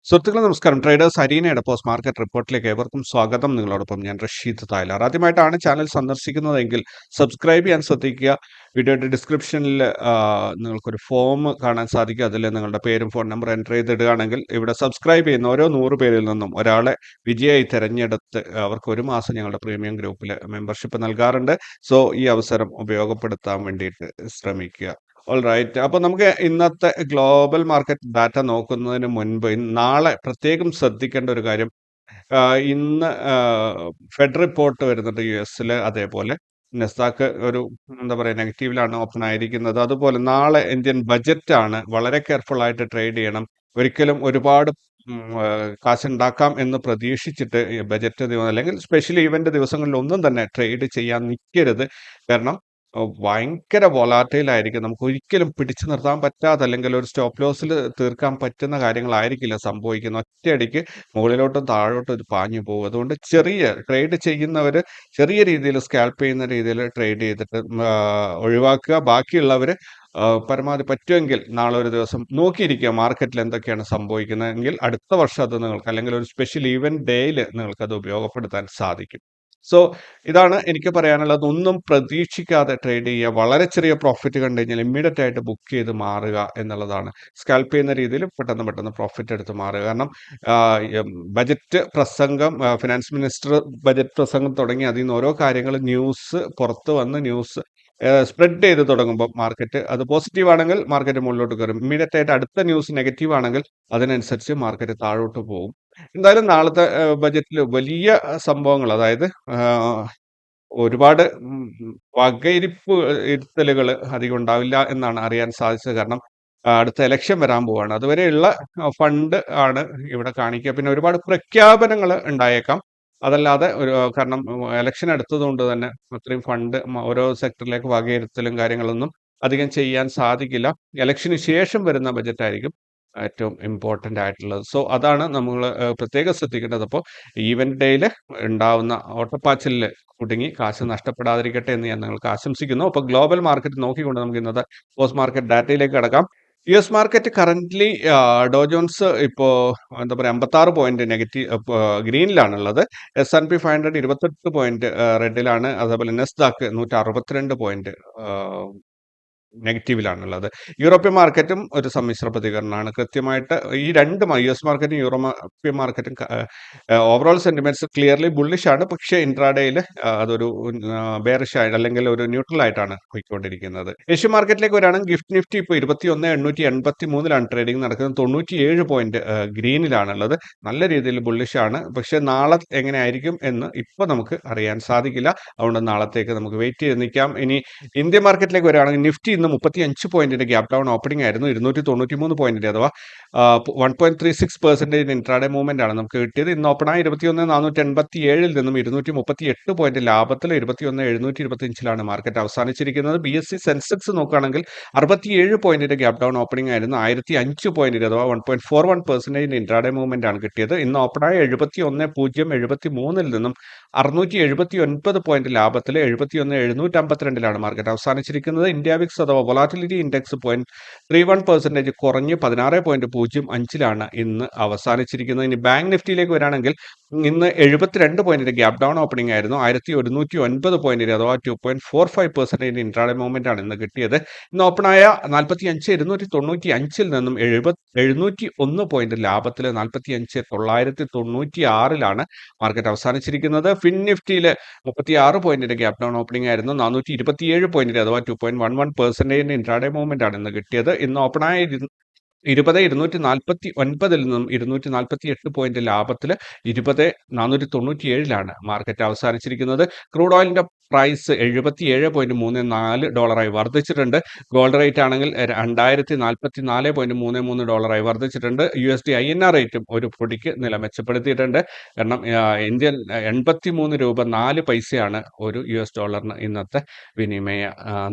സുഹൃത്തുക്കളെ നമസ്കാരം. Traders അരീനയുടെ post market റിപ്പോർട്ടിലേക്ക് ഏവർക്കും സ്വാഗതം. നിങ്ങളോടൊപ്പം ഞാൻ റഷീദ് തായ്ലാർ. ആദ്യമായിട്ടാണ് ചാനൽ സന്ദർശിക്കുന്നതെങ്കിൽ സബ്സ്ക്രൈബ് ചെയ്യാൻ ശ്രദ്ധിക്കുക. വീഡിയോയുടെ ഡിസ്ക്രിപ്ഷനിൽ നിങ്ങൾക്കൊരു ഫോം കാണാൻ സാധിക്കും. അതിൽ നിങ്ങളുടെ പേരും ഫോൺ നമ്പർ എൻ്റർ ചെയ്തിടുകയാണെങ്കിൽ ഇവിടെ സബ്സ്ക്രൈബ് ചെയ്യുന്ന ഓരോ 100 പേരിൽ നിന്നും ഒരാളെ വിജയായി തിരഞ്ഞെടുത്ത് അവർക്ക് ഒരു മാസം ഞങ്ങളുടെ പ്രീമിയം ഗ്രൂപ്പിൽ മെമ്പർഷിപ്പ് നൽകാറുണ്ട്. സോ ഈ അവസരം ഉപയോഗപ്പെടുത്താൻ വേണ്ടിയിട്ട് ശ്രമിക്കുക. ഓൾറൈറ്റ്. അപ്പൊ നമുക്ക് ഇന്നത്തെ ഗ്ലോബൽ മാർക്കറ്റ് ഡാറ്റ നോക്കുന്നതിന് മുൻപ് നാളെ പ്രത്യേകം ശ്രദ്ധിക്കേണ്ട ഒരു കാര്യം, ഇന്ന് ഫെഡ് റിപ്പോർട്ട് വരുന്നുണ്ട് യുഎസിൽ. അതേപോലെ നെസ്ഡാക്ക് ഒരു എന്താ പറയുക നെഗറ്റീവിലാണ് ഓപ്പൺ ആയിരിക്കുന്നത്. അതുപോലെ നാളെ ഇന്ത്യൻ ബജറ്റ് ആണ്. വളരെ കെയർഫുൾ ആയിട്ട് ട്രേഡ് ചെയ്യണം. ഒരിക്കലും ഒരുപാട് കാശുണ്ടാക്കാം എന്ന് പ്രതീക്ഷിച്ചിട്ട് ഈ ബജറ്റ് അല്ലെങ്കിൽ സ്പെഷ്യൽ ഇവന്റ് ദിവസങ്ങളിൽ ഒന്നും തന്നെ ട്രേഡ് ചെയ്യാൻ നിൽക്കരുത്. കാരണം ഭയങ്കര വൊളാറ്റൈൽ ആയിരിക്കും. നമുക്ക് ഒരിക്കലും പിടിച്ചു നിർത്താൻ പറ്റാത്ത അല്ലെങ്കിൽ ഒരു സ്റ്റോപ്പ് ലോസിൽ തീർക്കാൻ പറ്റുന്ന കാര്യങ്ങളായിരിക്കില്ല സംഭവിക്കുന്നത്. ഒറ്റയടിക്ക് മുകളിലോട്ടും താഴോട്ടും ഇത് പാഞ്ഞു പോകും. അതുകൊണ്ട് ചെറിയ ട്രേഡ് ചെയ്യുന്നവർ ചെറിയ രീതിയിൽ സ്കാൽപ്പ് ചെയ്യുന്ന രീതിയിൽ ട്രേഡ് ചെയ്തിട്ട് ഒഴിവാക്കുക. ബാക്കിയുള്ളവർ പരമാവധി പറ്റുമെങ്കിൽ നാളെ ഒരു ദിവസം നോക്കിയിരിക്കുക മാർക്കറ്റിൽ എന്തൊക്കെയാണ് സംഭവിക്കുന്നതെങ്കിൽ അടുത്ത വർഷം അത് നിങ്ങൾക്ക് അല്ലെങ്കിൽ ഒരു സ്പെഷ്യൽ ഈവന്റ് ഡേയിൽ നിങ്ങൾക്ക് അത് ഉപയോഗപ്പെടുത്താൻ സാധിക്കും. സോ ഇതാണ് എനിക്ക് പറയാനുള്ളത്. ഒന്നും പ്രതീക്ഷിക്കാതെ ട്രേഡ് ചെയ്യുക. വളരെ ചെറിയ പ്രോഫിറ്റ് കണ്ടു കഴിഞ്ഞാൽ ഇമ്മീഡിയറ്റ് ആയിട്ട് ബുക്ക് ചെയ്ത് മാറുക എന്നുള്ളതാണ്. സ്കാൽപ്പ് ചെയ്യുന്ന രീതിയിൽ പെട്ടെന്ന് പെട്ടെന്ന് പ്രോഫിറ്റ് എടുത്ത് മാറുക. കാരണം ബജറ്റ് പ്രസംഗം, ഫിനാൻസ് മിനിസ്റ്റർ ബജറ്റ് പ്രസംഗം തുടങ്ങി അതിൽ നിന്ന് ഓരോ കാര്യങ്ങൾ ന്യൂസ് പുറത്ത് വന്ന് ന്യൂസ് സ്പ്രെഡ് ചെയ്ത് തുടങ്ങുമ്പോൾ മാർക്കറ്റ് അത് പോസിറ്റീവ് ആണെങ്കിൽ മാർക്കറ്റ് മുകളിലോട്ട് കയറും. ഇമ്മീഡിയറ്റ് ആയിട്ട് അടുത്ത ന്യൂസ് നെഗറ്റീവ് ആണെങ്കിൽ അതിനനുസരിച്ച് മാർക്കറ്റ് താഴോട്ട് പോകും. എന്തായാലും നാളത്തെ ബജറ്റിൽ വലിയ സംഭവങ്ങൾ, അതായത് ഒരുപാട് വകയിരുപ്പ് ഇരുത്തലുകൾ അധികം ഉണ്ടാവില്ല എന്നാണ് അറിയാൻ സാധിച്ചത്. കാരണം അടുത്ത ഇലക്ഷൻ വരാൻ പോവാണ്. അതുവരെയുള്ള ഫണ്ട് ആണ് ഇവിടെ കാണിക്കുക. പിന്നെ ഒരുപാട് പ്രഖ്യാപനങ്ങൾ ഉണ്ടായേക്കാം. അതല്ലാതെ കാരണം ഇലക്ഷൻ അടുത്തതുകൊണ്ട് തന്നെ അത്രയും ഫണ്ട് ഓരോ സെക്ടറിലേക്ക് വകയിരുത്തലും കാര്യങ്ങളൊന്നും അധികം ചെയ്യാൻ സാധിക്കില്ല. ഇലക്ഷന് ശേഷം വരുന്ന ബജറ്റ് ആയിരിക്കും ഏറ്റവും ഇമ്പോർട്ടന്റ് ആയിട്ടുള്ളത്. സോ അതാണ് നമ്മൾ പ്രത്യേകം ശ്രദ്ധിക്കേണ്ടത്. അപ്പോൾ ഈവന്റ് ഡേയിൽ ഉണ്ടാവുന്ന ഓട്ടപ്പാച്ചിലിൽ കുടുങ്ങി കാശ് നഷ്ടപ്പെടാതിരിക്കട്ടെ എന്ന് ഞാൻ നിങ്ങൾക്ക് ആശംസിക്കുന്നു. അപ്പോൾ ഗ്ലോബൽ മാർക്കറ്റ് നോക്കിക്കൊണ്ട് നമുക്ക് ഇന്നത്തെ പോസ്റ്റ് മാർക്കറ്റ് ഡാറ്റയിലേക്ക് കടക്കാം. യുഎസ് മാർക്കറ്റ് കറന്റ്ലി ഡോ ജോൺസ് ഇപ്പോൾ എന്താ പറയുക 56 പോയിന്റ് ഗ്രീനിലാണുള്ളത്. S&P 500 28 point റെഡിലാണ്. അതേപോലെ നെസ്ഡാക്ക് 162 പോയിന്റ് നെഗറ്റീവിലാണുള്ളത്. യൂറോപ്യൻ മാർക്കറ്റും ഒരു സമ്മിശ്ര പ്രതികരണമാണ്. കൃത്യമായിട്ട് ഈ രണ്ട് യുഎസ് മാർക്കറ്റും യൂറോപ്യൻ മാർക്കറ്റും ഓവറോൾ സെന്റിമെന്റ്സ് ക്ലിയർലി ബുള്ളിഷ് ആണ്. പക്ഷേ ഇൻട്രാഡേയിൽ അതൊരു ബെയറിഷ് ആയിട്ട് അല്ലെങ്കിൽ ഒരു ന്യൂട്രൽ ആയിട്ടാണ് പോയിക്കൊണ്ടിരിക്കുന്നത്. ഏഷ്യൻ മാർക്കറ്റിലേക്ക് വരികയാണെങ്കിൽ ഗിഫ്റ്റ് നിഫ്റ്റി ഇപ്പോൾ 21,883 ട്രേഡിംഗ് നടക്കുന്നത്. 97 പോയിന്റ് ഗ്രീനിലാണുള്ളത്. നല്ല രീതിയിൽ ബുള്ളിഷ് ആണ്. പക്ഷേ നാളെ എങ്ങനെയായിരിക്കും എന്ന് ഇപ്പോൾ നമുക്ക് അറിയാൻ സാധിക്കില്ല. അതുകൊണ്ട് നാളത്തേക്ക് നമുക്ക് വെയിറ്റ് ചെയ്ത് നിൽക്കാം. ഇനി ഇന്ത്യൻ മാർക്കറ്റിലേക്ക് വരികയാണെങ്കിൽ നിഫ്റ്റി ഇന്ന് 35 പോയിന്റിന്റെ ഗ്യാപ് ഡൗൺ ഓപ്പണിംഗ് ആയിരുന്നു. 293 പോയിന്റിന്റെ അഥവാ 1.36% ഇൻട്രാഡേ മൂവ്മെന്റ് ആണ് നമുക്ക് കിട്ടിയത്. ഇന്ന് ഓപ്പണായി 21,487 നിന്നും 238 പോയിന്റ് ലാഭത്തിൽ 21,725 മാർക്കറ്റ് അവസാനിച്ചിരിക്കുന്നത്. BSE സെൻസെക്സ് നോക്കുകയാണെങ്കിൽ 67 പോയിന്റിന്റെ ഗ്യാപ് ഡൗൺ ഓപ്പണിംഗ് ആയിരുന്നു. 1,005 പോയിന്റിന് അഥവാ 1.41% ഇൻട്രാഡേ മൂവ്മെന്റ് ആണ് കിട്ടിയത്. ഇന്ന് ഓപ്പണായ 71,073 നിന്നും 679 പോയിന്റ് ലാഭത്തിൽ 71,752 മാർക്കറ്റ് അവസാനിച്ചിരിക്കുന്നത്. ഇന്ത്യ വിക്സ് അഥവാ വൊളാറ്റിലിറ്റി ഇൻഡെക്സ് 0.31% കുറഞ്ഞ് 16.05 ഇന്ന് അവസാനിച്ചിരിക്കുന്നത്. ഇനി ബാങ്ക് നിഫ്റ്റിയിലേക്ക് വരികയാണെങ്കിൽ ഇന്ന് 72 പോയിന്റിന്റെ ഗ്യാപ് ഡൗൺ ഓപ്പണിംഗ് ആയിരുന്നു. 1,109 പോയിന്റിന് അഥവാ 2.45% ഇൻട്രാഡേ മൂവ്മെന്റ് ആണ് ഇന്ന് കിട്ടിയത്. ഇന്ന് ഓപ്പണായ 45,295 നിന്നും 701 പോയിന്റ് ലാഭത്തിൽ 45,996 മാർക്കറ്റ് അവസാനിച്ചിരിക്കുന്നത്. ഫിൻ നിഫ്റ്റിയിൽ 36 പോയിന്റിന്റെ ഗ്യാപ് ഡൗൺ ഓപ്പണിംഗ് ആയിരുന്നു. 427 പോയിന്റിന് അഥവാ 2.11% ഇൻട്രാഡേ മൂവ്മെന്റ് ആണ് ഇന്ന് കിട്ടിയത്. ഇന്ന് ഓപ്പണായ 20,249 നിന്നും 248 പോയിന്റ് ലാഭത്തിൽ 20,497 മാർക്കറ്റ് അവസാനിച്ചിരിക്കുന്നത്. ക്രൂഡ് ഓയിലിന്റെ പ്രൈസ് $77.34 വർദ്ധിച്ചിട്ടുണ്ട്. ഗോൾഡ് റേറ്റ് ആണെങ്കിൽ $2,044.33 വർദ്ധിച്ചിട്ടുണ്ട്. USD INR റേറ്റും ഒരു പൊടിക്ക് നില മെച്ചപ്പെടുത്തിയിട്ടുണ്ട്. കാരണം ഇന്ത്യൻ 83 രൂപ 4 പൈസയാണ് ഒരു $1 ഇന്നത്തെ വിനിമയ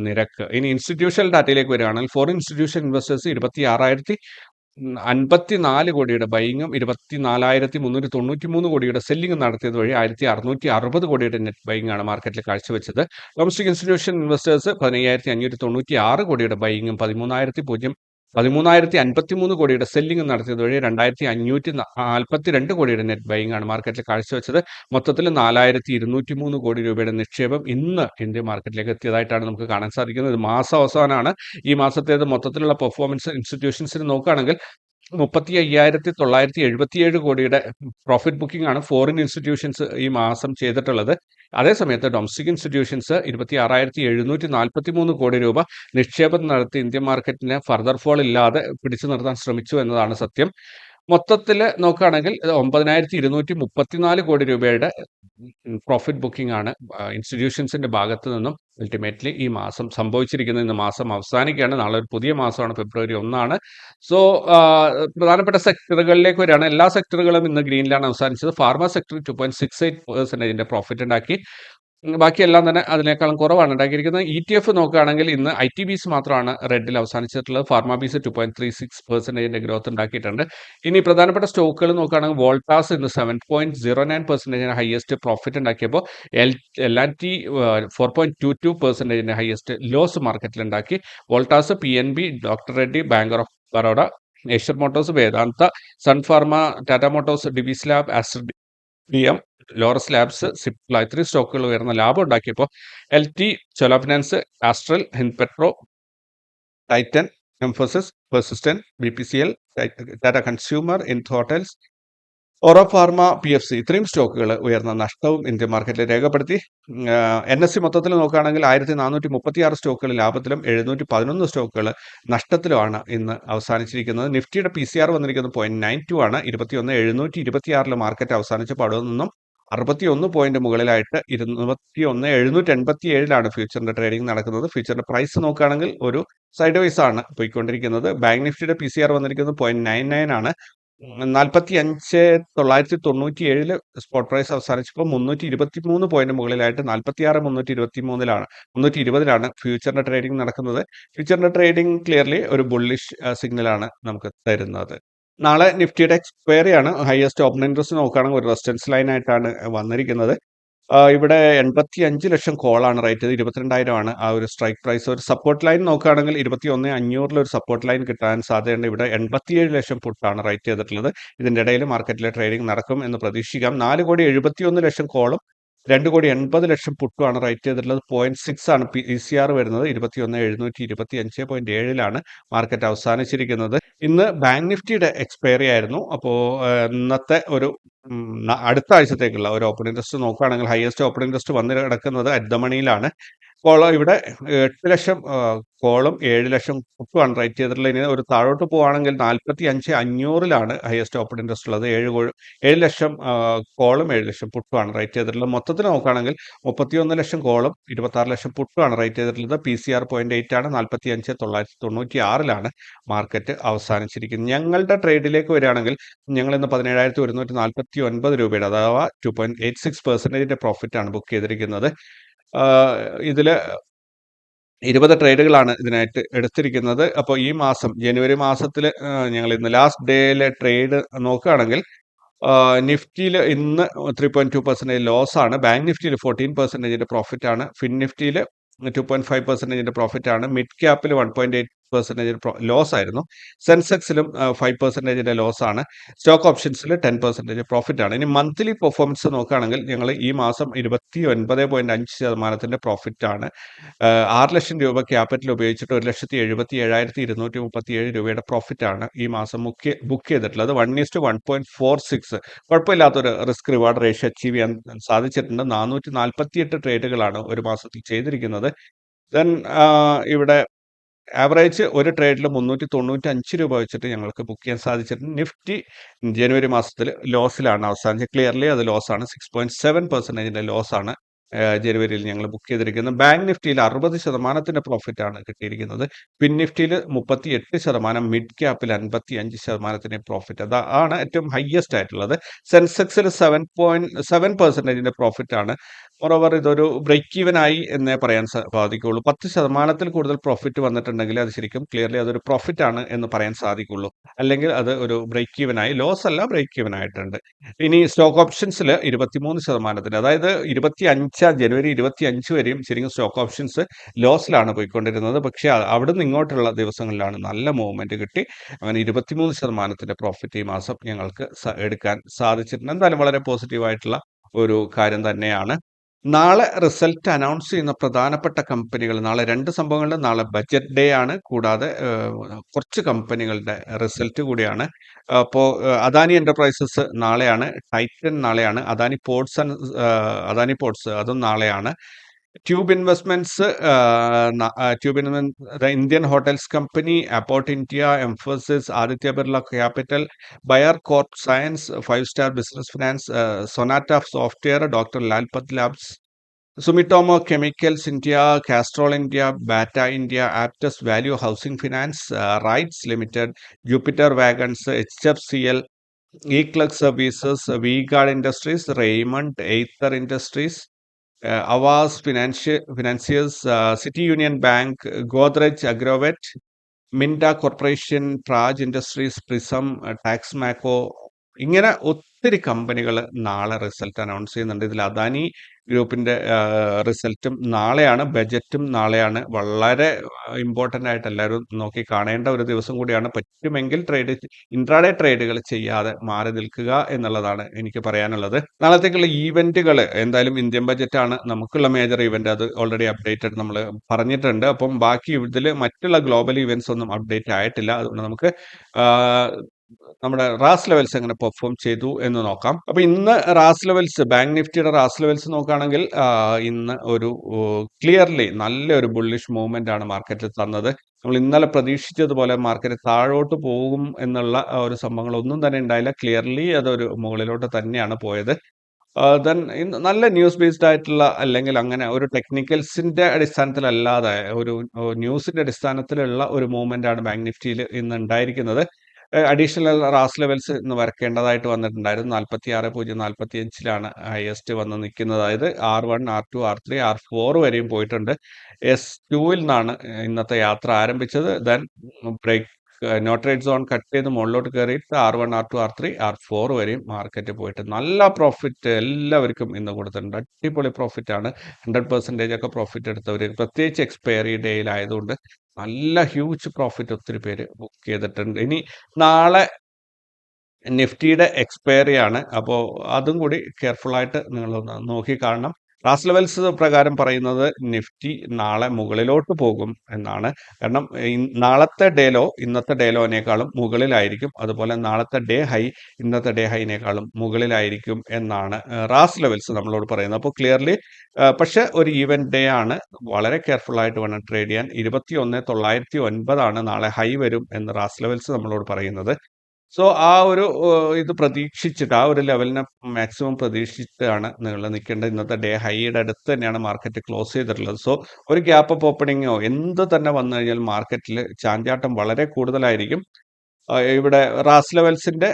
നിരക്ക്. ഇനി ഇൻസ്റ്റിറ്റ്യൂഷണൽ ഡാറ്റയിലേക്ക് വരികയാണെങ്കിൽ ഫോറിൻ ഇൻസ്റ്റിറ്റ്യൂഷൻ ഇൻവെസ്റ്റേഴ്സ് 26,054 കോടിയുടെ ബൈങ്ങും 24,393 കോടിയുടെ സെല്ലിംഗും നടത്തിയത് വഴി 1,660 കോടിയുടെ നെറ്റ് ബൈങ് ആണ് മാർക്കറ്റിൽ കാഴ്ചവെച്ചത്. ഡൊമസ്റ്റിക് ഇൻസ്റ്റിറ്റ്യൂഷൻ ഇൻവെസ്റ്റേഴ്സ് 15,596 കോടിയുടെ ബൈങ്ങും 13,000 13,053 കോടിയുടെ സെല്ലിംഗ് നടത്തിയത് വഴി 2,542 കോടിയുടെ നെറ്റ് ബൈയിങ് ആണ് മാർക്കറ്റിൽ കാഴ്ചവെച്ചത്. മൊത്തത്തിൽ 4,203 കോടി രൂപയുടെ നിക്ഷേപം ഇന്ന് ഇന്ത്യൻ മാർക്കറ്റിലേക്ക് എത്തിയതായിട്ടാണ് നമുക്ക് കാണാൻ സാധിക്കുന്നത്. ഇത് മാസാവസാനമാണ്. ഈ മാസത്തേത് മൊത്തത്തിലുള്ള പെർഫോമൻസ് ഇൻസ്റ്റിറ്റ്യൂഷൻസിന് നോക്കുകയാണെങ്കിൽ 35,977 കോടിയുടെ പ്രോഫിറ്റ് ബുക്കിംഗ് ആണ് ഫോറിൻ ഇൻസ്റ്റിറ്റ്യൂഷൻസ് ഈ മാസം ചെയ്തിട്ടുള്ളത്. അതേസമയത്ത് ഡൊമസ്റ്റിക് ഇൻസ്റ്റിറ്റ്യൂഷൻസ് 26,743 കോടി രൂപ നിക്ഷേപം നടത്തി ഇന്ത്യൻ മാർക്കറ്റിനെ ഫർദർ ഫോൾ ഇല്ലാതെ പിടിച്ചു നിർത്താൻ ശ്രമിച്ചു എന്നതാണ് സത്യം. മൊത്തത്തിൽ നോക്കുകയാണെങ്കിൽ 9,234 കോടി രൂപയുടെ പ്രോഫിറ്റ് ബുക്കിംഗ് ആണ് ഇൻസ്റ്റിറ്റ്യൂഷൻസിന്റെ ഭാഗത്ത് നിന്നും അൾട്ടിമേറ്റ്ലി ഈ മാസം സംഭവിച്ചിരിക്കുന്നത്. ഇന്ന് മാസം അവസാനിക്കുകയാണ്. നാളെ ഒരു പുതിയ മാസമാണ്, ഫെബ്രുവരി 1. സോ പ്രധാനപ്പെട്ട സെക്ടറുകളിലേക്ക് വരികയാണ്. എല്ലാ സെക്ടറുകളും ഇന്ന് ഗ്രീനിലാണ് അവസാനിച്ചത്. ഫാർമ സെക്ടർ 2.68% പ്രോഫിറ്റ് ഉണ്ടാക്കി. ബാക്കിയെല്ലാം തന്നെ അതിനേക്കാളും കുറവാണ് ഉണ്ടാക്കിയിരിക്കുന്നത്. ETF നോക്കുകയാണെങ്കിൽ ഇന്ന് ITBs മാത്രമാണ് റെഡിൽ അവസാനിച്ചിട്ടുള്ളത്. ഫാർമ ബീസ് 2.36% ഗ്രോത്ത് ഉണ്ടാക്കിയിട്ടുണ്ട്. ഇനി പ്രധാനപ്പെട്ട സ്റ്റോക്കുകൾ നോക്കുകയാണെങ്കിൽ വോൾട്ടാസ് ഇന്ന് 7.09% ഹയസ്റ്റ് പ്രോഫിറ്റ് ഉണ്ടാക്കിയപ്പോൾ L&T 4.22% ഹയസ്റ്റ് ലോസ് മാർക്കറ്റിൽ ഉണ്ടാക്കി. Voltas, PNB, doctor Reddy, bank of Baroda, Eicher motors, Vedanta, sun pharma, Tata motors, Divis lab, Aster DM, Laurus labs, Cipla ഇത്രയും സ്റ്റോക്കുകൾ ഉയർന്ന ലാഭം ഉണ്ടാക്കിയപ്പോൾ LT, Chola finance, Astral, Hind petro, Titan, Mphasis, persistent, BPCL, Tata consumer, ഇൻത് ഹോട്ടൽസ്, ഓറോ ഫാർമ, PFC ഇത്രയും സ്റ്റോക്കുകൾ ഉയർന്ന നഷ്ടവും ഇന്ത്യൻ മാർക്കറ്റിൽ രേഖപ്പെടുത്തി. NSE മൊത്തത്തിൽ നോക്കുകയാണെങ്കിൽ 1,436 സ്റ്റോക്കുകൾ ലാഭത്തിലും 711 സ്റ്റോക്കുകൾ നഷ്ടത്തിലുമാണ് ഇന്ന് അവസാനിച്ചിരിക്കുന്നത്. നിഫ്റ്റിയുടെ PCR വന്നിരിക്കുന്നത് 0.92 ആണ്. 21,726 മാർക്കറ്റ് അവസാനിച്ചപ്പോൾ അവിടെ നിന്നും 61 പോയിന്റ് മുകളിലായിട്ട് 21,787 ഫ്യൂച്ചറിന്റെ ട്രേഡിംഗ് നടക്കുന്നത്. ഫ്യൂച്ചറിന്റെ പ്രൈസ് നോക്കുകയാണെങ്കിൽ ഒരു സൈഡ് വൈസ് ആണ് പോയിക്കൊണ്ടിരിക്കുന്നത്. ബാങ്ക് നിഫ്റ്റിയുടെ PCR വന്നിരിക്കുന്നത് 0.99 ആണ്. 45,997 സ്പോട്ട് പ്രൈസ് അവസാനിച്ചപ്പോൾ 323 പോയിന്റ് മുകളിലായിട്ട് 46,320 ഫ്യൂച്ചറിന്റെ ട്രേഡിംഗ് നടക്കുന്നത്. ഫ്യൂച്ചറിന്റെ ട്രേഡിംഗ് ക്ലിയർലി ഒരു ബുള്ളിഷ് സിഗ്നലാണ് നമുക്ക് തരുന്നത്. നാളെ നിഫ്റ്റിയുടെ എക്സ്പയറി ആണ്. ഹയസ്റ്റ് ഓപ്പൺ ഇൻട്രസ്റ്റ് നോക്കുകയാണെങ്കിൽ ഒരു റെസിസ്റ്റൻസ് ലൈൻ ആയിട്ടാണ് വന്നിരിക്കുന്നത്. ഇവിടെ 85 ലക്ഷം കോളാണ് റേറ്റ് ചെയ്ത് 22,000 ആണ് ആ ഒരു സ്ട്രൈക്ക് പ്രൈസ്. ഒരു സപ്പോർട്ട് ലൈൻ നോക്കുകയാണെങ്കിൽ 21,500 ഒരു സപ്പോർട്ട് ലൈൻ കിട്ടാൻ സാധ്യതയുണ്ട്. ഇവിടെ 87 ലക്ഷം പുട്ടാണ് റേറ്റ് ചെയ്തിട്ടുള്ളത്. ഇതിന്റെ ഇടയിൽ മാർക്കറ്റിലെ ട്രേഡിംഗ് നടക്കും എന്ന് പ്രതീക്ഷിക്കാം. 4,71,00,000 കോളും 2,80,00,000 പുട്ടുമാണ് റേറ്റ് ചെയ്തിട്ടുള്ളത്. 0.6 ആണ് PCR വരുന്നത്. 21,725.7 മാർക്കറ്റ് അവസാനിച്ചിരിക്കുന്നത്. ഇന്ന് ബാങ്ക് നിഫ്റ്റിയുടെ എക്സ്പയറി ആയിരുന്നു. അപ്പോൾ ഇന്നത്തെ ഒരു അടുത്ത ആഴ്ചത്തേക്കുള്ള ഒരു ഓപ്പൺ ഇൻട്രസ്റ്റ് നോക്കുകയാണെങ്കിൽ ഹയസ്റ്റ് ഓപ്പൺ ഇൻട്രസ്റ്റ് വന്ന് കിടക്കുന്നത് അറ്റ് ദ മണിയിലാണ്. ഇവിടെ 8 ലക്ഷം കോളും 7 ലക്ഷം പുട്ടുമാണ് റേറ്റ് ചെയ്തിട്ടുള്ളത്. ഇനി ഒരു താഴോട്ട് പോവുകയാണെങ്കിൽ 45,500 ഹയസ്റ്റ് ഓപ്പൺ ഇൻട്രസ്റ്റ് ഉള്ളത്. 7 ലക്ഷം കോളും 7 ലക്ഷം പുട്ടുമാണ് റേറ്റ് ചെയ്തിട്ടുള്ളത്. മൊത്തത്തിൽ നോക്കുകയാണെങ്കിൽ 31 ലക്ഷം കോളും 26 ലക്ഷം പുട്ടുമാണ് റേറ്റ് ചെയ്തിട്ടുള്ളത്. PCR 0.8 ആണ്. 45,996 മാർക്കറ്റ് അവസാനിച്ചിരിക്കുന്നത്. ഞങ്ങളുടെ ട്രേഡിലേക്ക് വരികയാണെങ്കിൽ ഞങ്ങൾ ഇന്ന് 17,149 രൂപയുടെ അഥവാ 2.86% പ്രോഫിറ്റ് ആണ് ബുക്ക് ചെയ്തിരിക്കുന്നത്. ഇതിൽ 20 ട്രേഡുകളാണ് ഇതിനായിട്ട് എടുത്തിരിക്കുന്നത്. അപ്പോൾ ഈ മാസം ജനുവരി മാസത്തിൽ ഞങ്ങൾ ഇന്ന് ലാസ്റ്റ് ഡേയിലെ ട്രേഡ് നോക്കുകയാണെങ്കിൽ നിഫ്റ്റിയിൽ ഇന്ന് 3.2% ലോസ് ആണ്. ബാങ്ക് നിഫ്റ്റിയിൽ 14% പ്രോഫിറ്റ് ആണ്. ഫിൻ നിഫ്റ്റിയിൽ 2.5% പ്രോഫിറ്റ് ആണ്. മിഡ് ക്യാപ്പിൽ 1.8% ലോസ് ആയിരുന്നു. സെൻസെക്സിലും 5% ലോസ് ആണ്. സ്റ്റോക്ക് ഓപ്ഷൻസിൽ 10% പ്രോഫിറ്റ് ആണ്. ഇനി മന്ത്ലി പെർഫോമൻസ് നോക്കുകയാണെങ്കിൽ ഞങ്ങൾ ഈ മാസം 29.5% പ്രോഫിറ്റ് ആണ്. 6 ലക്ഷം രൂപ ക്യാപിറ്റൽ ഉപയോഗിച്ചിട്ട് 1,77,237 രൂപയുടെ പ്രോഫിറ്റ് ആണ് ഈ മാസം ബുക്ക് ചെയ്തിട്ടുള്ളത്. 1:1.46 കുഴപ്പമില്ലാത്തൊരു റിസ്ക് റിവാർഡ് റേഷ്യോ അച്ചീവ് ചെയ്യാൻ സാധിച്ചിട്ടുണ്ട്. 448 ട്രേഡുകളാണ് ഒരു മാസത്തിൽ ചെയ്തിരിക്കുന്നത്. ദെൻ ഇവിടെ ആവറേജ് ഒരു ട്രേഡിൽ 395 രൂപ വെച്ചിട്ട് ഞങ്ങൾക്ക് ബുക്ക് ചെയ്യാൻ സാധിച്ചിട്ടുണ്ട്. നിഫ്റ്റി ജനുവരി മാസത്തിൽ ലോസിലാണ് അവസാനിച്ചത്. ക്ലിയർലി അത് ലോസാണ്. 6.7% ലോസാണ് ജനുവരിയിൽ ഞങ്ങൾ ബുക്ക് ചെയ്തിരിക്കുന്നത്. ബാങ്ക് നിഫ്റ്റിയിൽ 60% പ്രോഫിറ്റ് ആണ് കിട്ടിയിരിക്കുന്നത്. ഫിൻ നിഫ്റ്റിയിൽ 38%, മിഡ് ക്യാപ്പിൽ 55% പ്രോഫിറ്റ്. അതാണ് ഏറ്റവും ഹയസ്റ്റ് ആയിട്ടുള്ളത്. സെൻസെക്സിൽ 7.7% പ്രോഫിറ്റ് ആണ്. മോറോവർ ഇതൊരു ബ്രേക്ക് ഈവൻ ആയി എന്നേ പറയാൻ സാധിക്കുള്ളൂ. 10% കൂടുതൽ പ്രോഫിറ്റ് വന്നിട്ടുണ്ടെങ്കിൽ അത് ശരിക്കും ക്ലിയർലി അതൊരു പ്രോഫിറ്റ് ആണ് എന്ന് പറയാൻ സാധിക്കുള്ളൂ. അല്ലെങ്കിൽ അത് ഒരു ബ്രേക്ക് ഈവൻ ആയി, ലോസ് അല്ല, ബ്രേക്ക് ഈവൻ ആയിട്ടുണ്ട്. ഇനി സ്റ്റോക്ക് ഓപ്ഷൻസിൽ 23%, അതായത് ജനുവരി 25 വരെയും ശരിക്കും സ്റ്റോക്ക് ഓപ്ഷൻസ് ലോസിലാണ് പോയിക്കൊണ്ടിരുന്നത്. പക്ഷേ അവിടുന്ന് ഇങ്ങോട്ടുള്ള ദിവസങ്ങളിലാണ് നല്ല മൂവ്മെന്റ് കിട്ടി. അങ്ങനെ 23% പ്രോഫിറ്റ് ഈ മാസം ഞങ്ങൾക്ക് എടുക്കാൻ സാധിച്ചിട്ടുണ്ട്. എന്തായാലും വളരെ പോസിറ്റീവ് ആയിട്ടുള്ള ഒരു കാര്യം തന്നെയാണ്. നാളെ റിസൾട്ട് അനൗൺസ് ചെയ്യുന്ന പ്രധാനപ്പെട്ട കമ്പനികൾ, നാളെ 2 സംഭവങ്ങളുണ്ട്. നാളെ ബജറ്റ് ഡേ ആണ്. കൂടാതെ കുറച്ച് കമ്പനികളുടെ റിസൾട്ട് കൂടിയാണ്. അപ്പോൾ അദാനി എന്റർപ്രൈസസ് നാളെയാണ്, ടൈറ്റൻ നാളെയാണ്, അദാനി പോർട്സ് അതും നാളെയാണ്. Tube investments, the Indian hotels company, അപ്പോർട്ട് India, Mphasis, Aditya Birla capital, Bayer corp science, 5 star business finance, Sonata software, doctor Lalpath labs, Sumitomo chemicals India, Castrol India, Bata India, Aptus value housing finance, Rites limited, Jupiter wagons, HFCL, eClerx services, V guard industries, Raymond, Aether industries, Aavas financiers, City Union bank, Godrej agrovet, Minda corporation, Praj industries, Prism, Texmaco, ഇങ്ങനെ ഒത്തിരി കമ്പനികൾ നാളെ result announce ചെയ്യുന്നുണ്ട്. ഇതിൽ അദാനി ഗ്രൂപ്പിന്റെ റിസൾട്ടും നാളെയാണ്, ബജറ്റും നാളെയാണ്. വളരെ ഇമ്പോർട്ടന്റ് ആയിട്ട് എല്ലാവരും നോക്കി കാണേണ്ട ഒരു ദിവസം കൂടിയാണ്. പറ്റുമെങ്കിൽ ഇൻട്രാഡേ ട്രേഡുകൾ ചെയ്യാതെ മാറി നിൽക്കുക എന്നുള്ളതാണ് എനിക്ക് പറയാനുള്ളത്. നാളത്തേക്കുള്ള ഈവന്റുകൾ എന്തായാലും ഇന്ത്യൻ ബജറ്റ് ആണ് നമുക്കുള്ള മേജർ ഇവന്റ്. അത് ഓൾറെഡി അപ്ഡേറ്റഡ് നമ്മൾ പറഞ്ഞിട്ടുണ്ട്. അപ്പം ബാക്കി ഇതിൽ മറ്റുള്ള ഗ്ലോബൽ ഇവന്റ്സ് ഒന്നും അപ്ഡേറ്റ് ആയിട്ടില്ല. അതുകൊണ്ട് നമുക്ക് നമ്മുടെ റാസ് ലെവൽസ് എങ്ങനെ പെർഫോം ചെയ്തു എന്ന് നോക്കാം. അപ്പൊ ഇന്ന് റാസ് ലെവൽസ്, ബാങ്ക് നിഫ്റ്റിയുടെ റാസ് ലെവൽസ് നോക്കുകയാണെങ്കിൽ ഇന്ന് ഒരു ക്ലിയർലി നല്ലൊരു ബുള്ളിഷ് മൂവ്മെന്റ് ആണ് മാർക്കറ്റിൽ തന്നത്. നമ്മൾ ഇന്നലെ പ്രതീക്ഷിച്ചതുപോലെ മാർക്കറ്റ് താഴോട്ട് പോകും എന്നുള്ള ഒരു സംഭവങ്ങളൊന്നും തന്നെ ഉണ്ടായില്ല. ക്ലിയർലി അതൊരു മുകളിലോട്ട് തന്നെയാണ് പോയത്. ദെൻ നല്ല ന്യൂസ് ബേസ്ഡ് ആയിട്ടുള്ള, അല്ലെങ്കിൽ അങ്ങനെ ഒരു ടെക്നിക്കൽസിന്റെ അടിസ്ഥാനത്തിലല്ലാതെ ഒരു ന്യൂസിന്റെ അടിസ്ഥാനത്തിലുള്ള ഒരു മൂവ്മെന്റ് ആണ് ബാങ്ക് നിഫ്റ്റിയിൽ ഇന്ന് ഉണ്ടായിരിക്കുന്നത്. അഡീഷണൽ റാസ് ലെവൽസ് ഇന്ന് വരക്കേണ്ടതായിട്ട് വന്നിട്ടുണ്ടായിരുന്നു. 46,045 ഹയസ്റ്റ് വന്ന് നിൽക്കുന്നത്. അതായത് R1, R2, R3, R4 വരെയും പോയിട്ടുണ്ട്. S2-ൽ നിന്നാണ് ഇന്നത്തെ യാത്ര ആരംഭിച്ചത്. Then break no trade zone cut ചെയ്ത് മുകളിലോട്ട് കയറിയിട്ട് R1, R2, R3, R4 വരെയും മാർക്കറ്റ് പോയിട്ട് നല്ല പ്രോഫിറ്റ് എല്ലാവർക്കും ഇന്ന് കൊടുത്തിട്ടുണ്ട്. അടിപൊളി പ്രോഫിറ്റ് ആണ്. 100% ഒക്കെ പ്രോഫിറ്റ് എടുത്തവർ, പ്രത്യേകിച്ച് എക്സ്പയറി ഡേയിലായതുകൊണ്ട് നല്ല ഹ്യൂജ് പ്രോഫിറ്റ് ഒത്തിരി പേര് ബുക്ക് ചെയ്തിട്ടുണ്ട്. ഇനി നാളെ നിഫ്റ്റിയുടെ എക്സ്പയറി ആണ്. അപ്പോൾ അതും കൂടി കെയർഫുൾ ആയിട്ട് നിങ്ങളൊന്ന് നോക്കി കാണണം. റാസ് ലെവൽസ് പ്രകാരം പറയുന്നത് നിഫ്റ്റി നാളെ മുകളിലോട്ട് പോകും എന്നാണ്. കാരണം നാളത്തെ ഡേലോ ഇന്നത്തെ ഡേലോനേക്കാളും മുകളിലായിരിക്കും. അതുപോലെ നാളത്തെ ഡേ ഹൈ ഇന്നത്തെ ഡേ ഹൈനേക്കാളും മുകളിലായിരിക്കും എന്നാണ് റാസ് ലെവൽസ് നമ്മളോട് പറയുന്നത്. അപ്പോൾ ക്ലിയർലി പക്ഷെ ഒരു ഈവന്റ് ഡേ ആണ്. വളരെ കെയർഫുൾ ആയിട്ട് വേണം ട്രേഡ് ചെയ്യാൻ. 21,909 നാളെ ഹൈ വരും എന്ന് റാസ് ലെവൽസ് നമ്മളോട് പറയുന്നത്. സോ ആ ഒരു ഇത് പ്രതീക്ഷിച്ചിട്ട്, ആ ഒരു ലെവലിനെ മാക്സിമം പ്രതീക്ഷിച്ചിട്ടാണ് നിങ്ങൾ നിൽക്കേണ്ടത്. ഇന്നത്തെ ഡേ ഹൈയുടെ അടുത്ത് തന്നെയാണ് മാർക്കറ്റ് ക്ലോസ് ചെയ്തിട്ടുള്ളത്. സോ ഒരു ഗ്യാപ്പ് അപ്പ് ഓപ്പണിങ്ങോ എന്ത് തന്നെ വന്നു കഴിഞ്ഞാൽ മാർക്കറ്റിൽ ചാഞ്ചാട്ടം വളരെ കൂടുതലായിരിക്കും. ഇവിടെ റാസ് ലെവൽസിന്റെ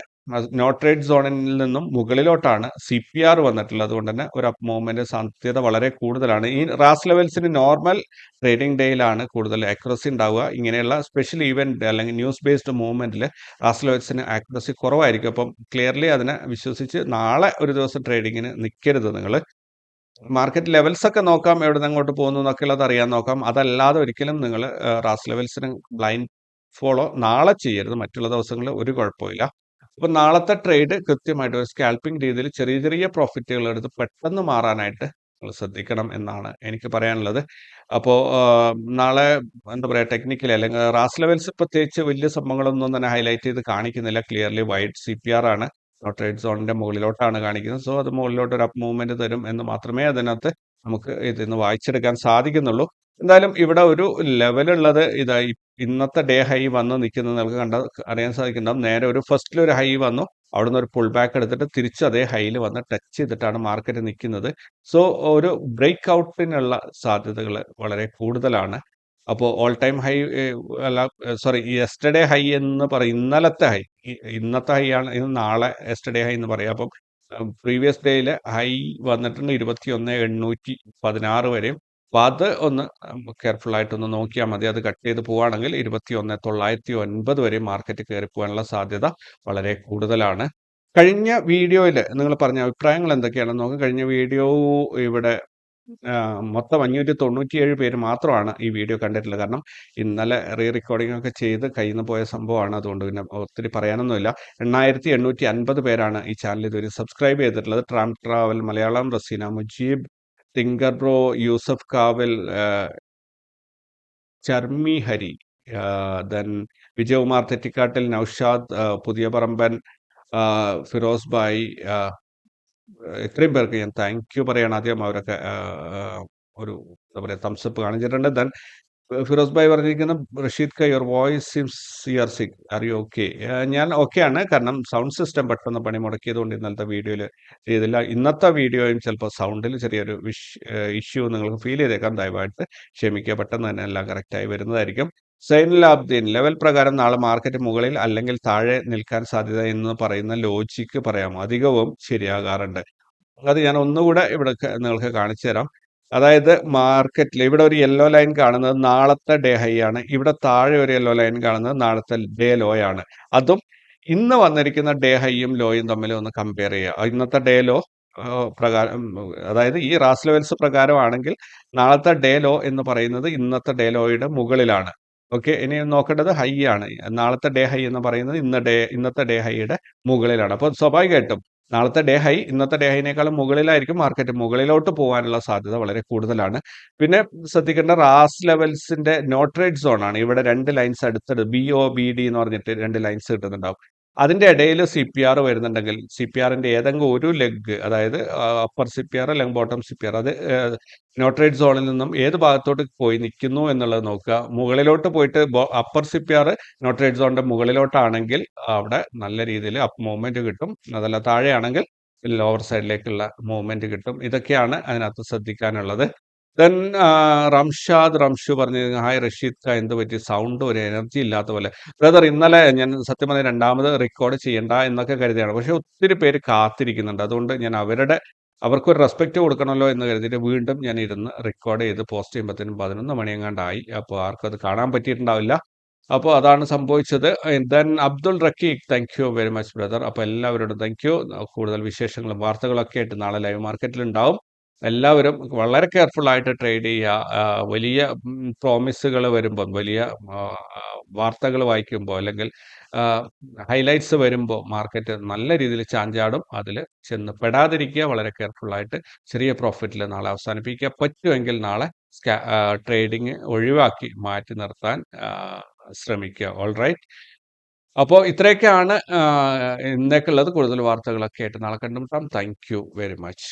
നോ ട്രേഡ് സോണിൽ നിന്നും മുകളിലോട്ടാണ് CPR വന്നിട്ടുള്ളത്. അതുകൊണ്ട് തന്നെ ഒരു അപ്പ് മൂവ്മെന്റ് സാധ്യത വളരെ കൂടുതലാണ്. ഈ റാസ് ലെവൽസിന് നോർമൽ ട്രേഡിംഗ് ഡേയിലാണ് കൂടുതൽ ആക്യുറസി ഉണ്ടാവുക. ഇങ്ങനെയുള്ള സ്പെഷ്യൽ ഈവന്റ് അല്ലെങ്കിൽ ന്യൂസ് ബേസ്ഡ് മൂവ്മെന്റിൽ റാസ് ലെവൽസിന് ആക്യുറസി കുറവായിരിക്കും. അപ്പം ക്ലിയർലി അതിനെ വിശ്വസിച്ച് നാളെ ഒരു ദിവസം ട്രേഡിങ്ങിന് നിൽക്കരുത് നിങ്ങൾ. മാർക്കറ്റ് ലെവൽസ് ഒക്കെ നോക്കാം, എവിടെ നിന്ന് അങ്ങോട്ട് പോകുന്നു എന്നൊക്കെയുള്ളത് അറിയാൻ നോക്കാം. അതല്ലാതെ ഒരിക്കലും നിങ്ങൾ റാസ് ലെവൽസിന് ബ്ലൈൻഡ് ഫോളോ നാളെ ചെയ്യരുത്. മറ്റുള്ള ദിവസങ്ങളിൽ ഒരു കുഴപ്പമില്ല. അപ്പൊ നാളത്തെ ട്രേഡ് കൃത്യമായിട്ട് ഒരു സ്കാൽപ്പിംഗ് രീതിയിൽ ചെറിയ ചെറിയ പ്രോഫിറ്റുകൾ എടുത്ത് പെട്ടെന്ന് മാറാനായിട്ട് നിങ്ങൾ ശ്രദ്ധിക്കണം എന്നാണ് എനിക്ക് പറയാനുള്ളത്. അപ്പോൾ നാളെ എന്താ പറയുക, ടെക്നിക്കലി അല്ലെങ്കിൽ റാസ് ലെവൽസ് പ്രത്യേകിച്ച് വലിയ സംഭവങ്ങളൊന്നും തന്നെ ഹൈലൈറ്റ് ചെയ്ത് കാണിക്കുന്നില്ല. ക്ലിയർലി വൈഡ് CPR ആണ്. ട്രേഡ് സോണിന്റെ മുകളിലോട്ടാണ് കാണിക്കുന്നത്. സോ അത് മുകളിലോട്ട് ഒരു അപ്പ് മൂവ്മെന്റ് തരും എന്ന് മാത്രമേ അതിനകത്ത് നമുക്ക് ഇതിന്ന് വായിച്ചെടുക്കാൻ സാധിക്കുന്നുള്ളൂ. എന്തായാലും ഇവിടെ ഒരു ലെവലുള്ളത് ഇതാ ഇന്നത്തെ ഡേ ഹൈ വന്ന് നിൽക്കുന്നത് നമുക്ക് അറിയാൻ സാധിക്കുന്നുണ്ടാവും. നേരെ ഒരു ഫസ്റ്റിൽ ഒരു ഹൈ വന്നു, അവിടുന്ന് ഒരു പുൾ ബാക്ക് എടുത്തിട്ട് തിരിച്ച് അതേ ഹൈയിൽ വന്ന് ടച്ച് ചെയ്തിട്ടാണ് മാർക്കറ്റ് നിൽക്കുന്നത്. സോ ഒരു ബ്രേക്ക് ഔട്ടിനുള്ള സാധ്യതകൾ വളരെ കൂടുതലാണ്. അപ്പോൾ ഓൾ ടൈം ഹൈ അല്ല, സോറി, യെസ്റ്റർഡേ ഹൈ എന്ന് പറയും, ഇന്നലത്തെ ഹൈ, ഇന്നത്തെ ഹൈ ആണ്, ഇത് നാളെ യെസ്റ്റർഡേ ഹൈ എന്ന് പറയാം. അപ്പം പ്രീവിയസ് ഡേയിൽ ഹൈ വന്നിട്ടുണ്ട് 21,816 വരെയും. അപ്പോൾ അത് ഒന്ന് കെയർഫുൾ ആയിട്ടൊന്ന് നോക്കിയാൽ മതി. അത് കട്ട് ചെയ്ത് പോവുകയാണെങ്കിൽ 21,909 വരെ മാർക്കറ്റ് കയറി പോകാനുള്ള സാധ്യത വളരെ കൂടുതലാണ്. കഴിഞ്ഞ വീഡിയോയിൽ നിങ്ങൾ പറഞ്ഞ അഭിപ്രായങ്ങൾ എന്തൊക്കെയാണെന്ന് നോക്കാം. കഴിഞ്ഞ വീഡിയോ ഇവിടെ മൊത്തം 597 പേര് മാത്രമാണ് ഈ വീഡിയോ കണ്ടിട്ടുള്ളത്. കാരണം ഇന്നലെ റെക്കോർഡിംഗ് ഒക്കെ ചെയ്ത് കയ്യിൽ നിന്ന് പോയ സംഭവമാണ്. അതുകൊണ്ട് പിന്നെ ഒത്തിരി പറയാനൊന്നുമില്ല. 8,850 പേരാണ് ഈ ചാനൽ ഇതുവരെ സബ്സ്ക്രൈബ് ചെയ്തിട്ടുള്ളത്. Travel Malayalam, Razeena Mujeeb, thinker bro, Yusuf Kaval, Charmi Hari, then Vijayakumar Thettikattil, Naushad Puthiya Paramban, Firoz bhai, ഇത്രയും പേർക്ക് ഞാൻ താങ്ക് യു പറയാണ്. ആദ്യം അവരൊക്കെ ഒരു എന്താ പറയുക തംസപ്പ് കാണിച്ചിട്ടുണ്ട്. ദെൻ ഫിറോസ് ഭായ് പറഞ്ഞിരിക്കുന്ന റഷീദ് ക your voice sims you are സിക്ക് ആർ യു ഓക്കെ. ഞാൻ ഓക്കെ ആണ്. കാരണം സൗണ്ട് സിസ്റ്റം പെട്ടെന്ന് പണി മുടക്കിയതുകൊണ്ട് ഇന്നലത്തെ വീഡിയോയിൽ ചെയ്തില്ല. ഇന്നത്തെ വീഡിയോയും ചിലപ്പോൾ സൗണ്ടിൽ ചെറിയൊരു ഇഷ്യൂ നിങ്ങൾക്ക് ഫീൽ ചെയ്തേക്കാം. ദയവായിട്ട് ക്ഷമിക്കുക. പെട്ടെന്ന് തന്നെ എല്ലാം കറക്റ്റായി വരുന്നതായിരിക്കും. സൈനുൽ ആബ്ദീൻ, ലെവൽ പ്രകാരം നാളെ മാർക്കറ്റ് മുകളിൽ അല്ലെങ്കിൽ താഴെ നിൽക്കാൻ സാധ്യത എന്ന് പറയുന്ന ലോജിക്ക് പറയാമോ? അധികവും ശരിയാകാറുണ്ട്. അത് ഞാൻ ഒന്നുകൂടെ ഇവിടെ നിങ്ങൾക്ക് കാണിച്ചു തരാം. അതായത് മാർക്കറ്റിൽ ഇവിടെ ഒരു യെല്ലോ ലൈൻ കാണുന്നത് നാളത്തെ ഡേ ഹൈ ആണ്. ഇവിടെ താഴെ ഒരു യെല്ലോ ലൈൻ കാണുന്നത് നാളത്തെ ഡേ ലോ ആണ്. അതും ഇന്ന് വന്നിരിക്കുന്ന ഡേ ഹൈയും ലോയും തമ്മിൽ ഒന്ന് കമ്പയർ ചെയ്യുക. ഇന്നത്തെ ഡേ ലോ പ്രകാരം, അതായത് ഈ റാസ് ലെവൽസ് പ്രകാരമാണെങ്കിൽ നാളത്തെ ഡേ ലോ എന്ന് പറയുന്നത് ഇന്നത്തെ ഡേ ലോയുടെ മുകളിലാണ്. ഓക്കെ, ഇനി നോക്കേണ്ടത് ഹൈ ആണ്. നാളത്തെ ഡേ ഹൈ എന്ന് പറയുന്നത് ഇന്നത്തെ ഡേ ഹൈയുടെ മുകളിലാണ്. അപ്പോൾ സ്വാഭാവികമായിട്ടും നാളത്തെ ഡേ ഹൈ ഇന്നത്തെ ഡേ ഹൈനേക്കാളും മുകളിലായിരിക്കും. മാർക്കറ്റ് മുകളിലോട്ട് പോകാനുള്ള സാധ്യത വളരെ കൂടുതലാണ്. പിന്നെ ശ്രദ്ധിക്കേണ്ട റാസ് ലെവൽസിന്റെ നോ ട്രേഡ് സോൺ ആണ്. ഇവിടെ രണ്ട് ലൈൻസ് അടുത്തത് BOBD എന്ന് പറഞ്ഞിട്ട് രണ്ട് ലൈൻസ് കിട്ടുന്നുണ്ടാവും. അതിന്റെ ഇടയിൽ CPR വരുന്നുണ്ടെങ്കിൽ CPRന്റെ ഏതെങ്കിലും ഒരു ലെഗ്, അതായത് അപ്പർ CPR അല്ലെങ്കിൽ ബോട്ടം CPR, അത് നോ ട്രേഡ് സോണിൽ നിന്നും ഏത് ഭാഗത്തോട്ട് പോയി നിൽക്കുന്നു എന്നുള്ളത് നോക്കുക. മുകളിലോട്ട് പോയിട്ട് അപ്പർ CPR നോ ട്രേഡ് സോണിന്റെ മുകളിലോട്ടാണെങ്കിൽ അവിടെ നല്ല രീതിയിൽ അപ്പ് മൂവ്മെന്റ് കിട്ടും. അതല്ല താഴെയാണെങ്കിൽ ലോവർ സൈഡിലേക്കുള്ള മൂവ്മെന്റ് കിട്ടും. ഇതൊക്കെയാണ് അതിനകത്ത് ശ്രദ്ധിക്കാനുള്ളത്. ദെൻ റംഷു പറഞ്ഞു, ഹായ് റഷീദ് ഖാൻ, എന്ത് പറ്റി സൗണ്ട് ഒരു എനർജി ഇല്ലാത്ത പോലെ. ബ്രദർ, ഇന്നലെ ഞാൻ സത്യം പറഞ്ഞ രണ്ടാമത് റെക്കോർഡ് ചെയ്യണ്ട എന്നൊക്കെ കരുതിയാണ്. പക്ഷെ ഒത്തിരി പേര് കാത്തിരിക്കുന്നുണ്ട്. അതുകൊണ്ട് ഞാൻ അവർക്കൊരു റെസ്പെക്റ്റ് കൊടുക്കണമല്ലോ എന്ന് കരുതിയിട്ട് വീണ്ടും ഞാൻ ഇരുന്ന് റെക്കോർഡ് ചെയ്ത് പോസ്റ്റ് ചെയ്യുമ്പോഴത്തേനും 11 മണിയെങ്ങാണ്ടായി. അപ്പോൾ ആർക്കും അത് കാണാൻ പറ്റിയിട്ടുണ്ടാവില്ല. അപ്പോൾ അതാണ് സംഭവിച്ചത്. Then Abdul Raqeeq, thank you very much brother. അപ്പോൾ എല്ലാവരോടും താങ്ക് യു. കൂടുതൽ വിശേഷങ്ങളും വാർത്തകളൊക്കെ ആയിട്ട് നാളെ ലൈവ് മാർക്കറ്റിൽ ഉണ്ടാവും. എല്ലാവരും വളരെ കെയർഫുൾ ആയിട്ട് ട്രേഡ് ചെയ്യുക. വലിയ പ്രോമിസുകൾ വരുമ്പോൾ, വലിയ വാർത്തകൾ വായിക്കുമ്പോൾ, അല്ലെങ്കിൽ ഹൈലൈറ്റ്സ് വരുമ്പോൾ മാർക്കറ്റ് നല്ല രീതിയിൽ ചാഞ്ചാടും. അതിൽ ചെന്ന് പെടാതിരിക്കുക. വളരെ കെയർഫുൾ ആയിട്ട് ചെറിയ പ്രോഫിറ്റിൽ നാളെ അവസാനിപ്പിക്കുക. പറ്റുമെങ്കിൽ നാളെ ട്രേഡിങ് ഒഴിവാക്കി മാറ്റി നിർത്താൻ ശ്രമിക്കുക. All right. അപ്പോൾ ഇത്രയൊക്കെയാണ് ഇന്നേക്കുള്ളത്. കൂടുതൽ വാർത്തകളൊക്കെ ആയിട്ട് നാളെ കണ്ടുമുട്ടാം. Thank you very much.